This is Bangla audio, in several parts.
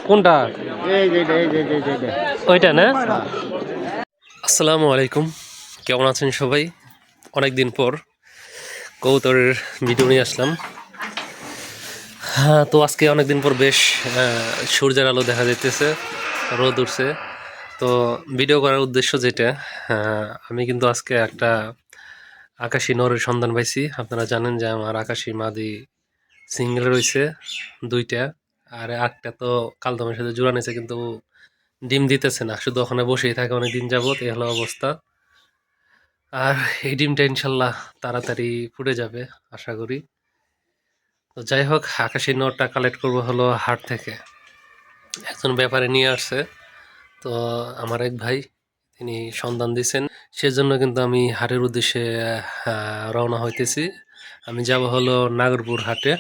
কোনটা? ওইটা না? আসসালামু আলাইকুম, কেমন আছেন সবাই? অনেকদিন পর কবুতরের ভিডিও নিয়ে আসলাম। হ্যাঁ, তো আজকে অনেকদিন পর বেশ সূর্যের আলো দেখা যাইতেছে, রোদ উঠছে। তো ভিডিও করার উদ্দেশ্য যেটা, আমি কিন্তু আজকে একটা আকাশি নরের সন্ধান পাইছি। আপনারা জানেন যে আমার আকাশি মাদি সিঙ্গেল রয়েছে দুইটা, আর একটা তো কালদমের সাথে জোড়া নিয়েছে, কিন্তু ডিম দিতেছে না, শুধু ওখানে বসেই থাকে অনেক দিন যাবত। এই হলো অবস্থা। আর এই ডিমটা ইনশাল্লাহ তাড়াতাড়ি ফুটে যাবে আশা করি। তো যাই হোক, আকাশি নটটা কালেক্ট করবো হলো হাট থেকে, একজন ব্যাপারে নিয়ে আসছে। তো আমার এক ভাই, তিনি সন্ধান দিছেন, সেজন্য কিন্তু আমি হাটের উদ্দেশ্যে রওনা হইতেছি। আমি যাব হলো নাগরপুর হাটে।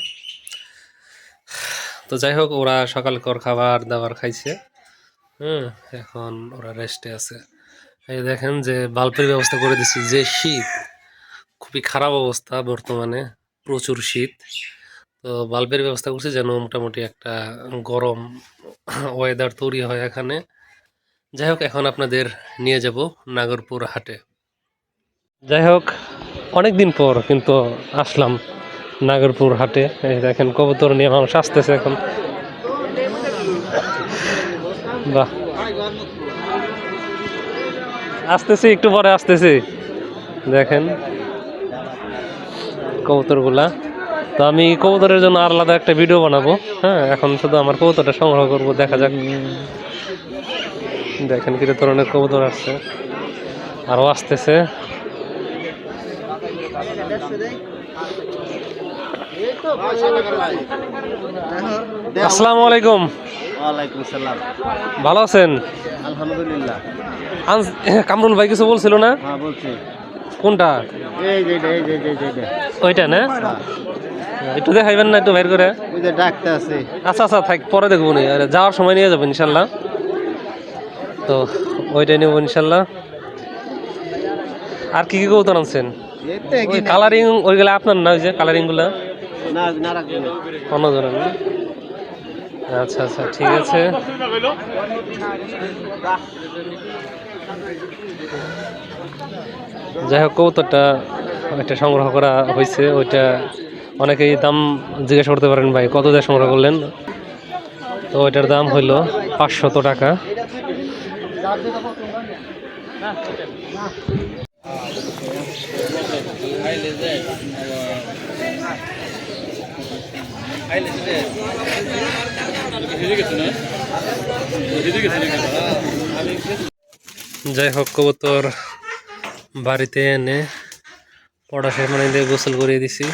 তো যাই হোক, ওরা সকালকর খাবার দাবার খাইছে। এখন ওরা রেস্টে আছে। এই দেখেন যে বাল্বের ব্যবস্থা করে দিচ্ছি, যে শীত, খুবই খারাপ অবস্থা বর্তমানে, প্রচুর শীত। তো বাল্বের ব্যবস্থা করছি যেন মোটামুটি একটা গরম ওয়েদার তৈরি হয় এখানে। যাই হোক, এখন আপনাদের নিয়ে যাব নাগরপুর হাটে। যাই হোক, অনেক দিন পর কিন্তু আসলাম নাগরপুর হাটে। এই দেখেন কবুতর নিয়ে মানুষ আসতেছে এখন। বাহ, আসতেছি, একটু পরে আসতেছি। দেখেন কবুতরগুলা। তো আমি কবুতরের জন্য আলাদা একটা ভিডিও বানাবো। হ্যাঁ, এখন শুধু আমার কবুতরটা সংগ্রহ করব, দেখা যাক। দেখেন কি ধরনের কবুতর আসছে, আরও আসতেছে। আসসালামু আলাইকুম। ওয়ালাইকুম সালাম। ভালো আছেন? আলহামদুলিল্লাহ। কামরুল ভাই কিছু বলছিল না? হ্যাঁ বলছি। কোনটা? এই যে ওইটা না? একটু দেখাইবেন না, একটু বের করে? ওই যে ডাকতে আছে। আচ্ছা আচ্ছা, থাক, পরে দেখবো নি, আর যাওয়ার সময় নিয়ে যাবেন ইনশাল্লাহ। তো ওইটাই নেবো ইনশাল্লাহ। আর কি কি কবুতর আনছেন? ওই কালারিং ওইগুলা আপনার না? ওই যে কালারিং গুলা অন্য ধরেন না? আচ্ছা আচ্ছা, ঠিক আছে। যাই হোক, কবুতরটা একটা সংগ্রহ করা হয়েছে। ওইটা অনেকেই দাম জিজ্ঞেস করতে পারেন, ভাই কত দিয়ে সংগ্রহ করলেন? তো ওইটার দাম হইল 500 টাকা। যাই হোক, কবুতর বাড়িতে এনে পড়াশোনা মানে দিয়ে গোসল করিয়ে দিছি।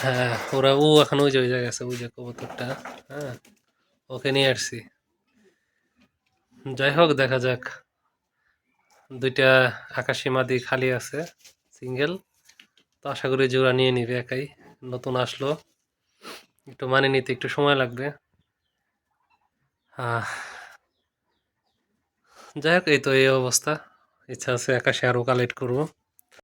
হ্যাঁ, ওরা এখন ওই জায়গায় আছে, ওই যে কবুতরটা। হ্যাঁ, ওকে নিয়ে আসছি। যাই হোক, দেখা যাক। দুইটা আকাশি মাদি খালি আছে, সিঙ্গেল। তো আশা করি জোড়া নিয়ে নিবে একাই, নতুন আসলো, একটু মানিয়ে নিতে একটু সময় লাগবে। যাই হোক, এই তো এই অবস্থা। ইচ্ছা আছে আকাশে আরও কালেক্ট করবো।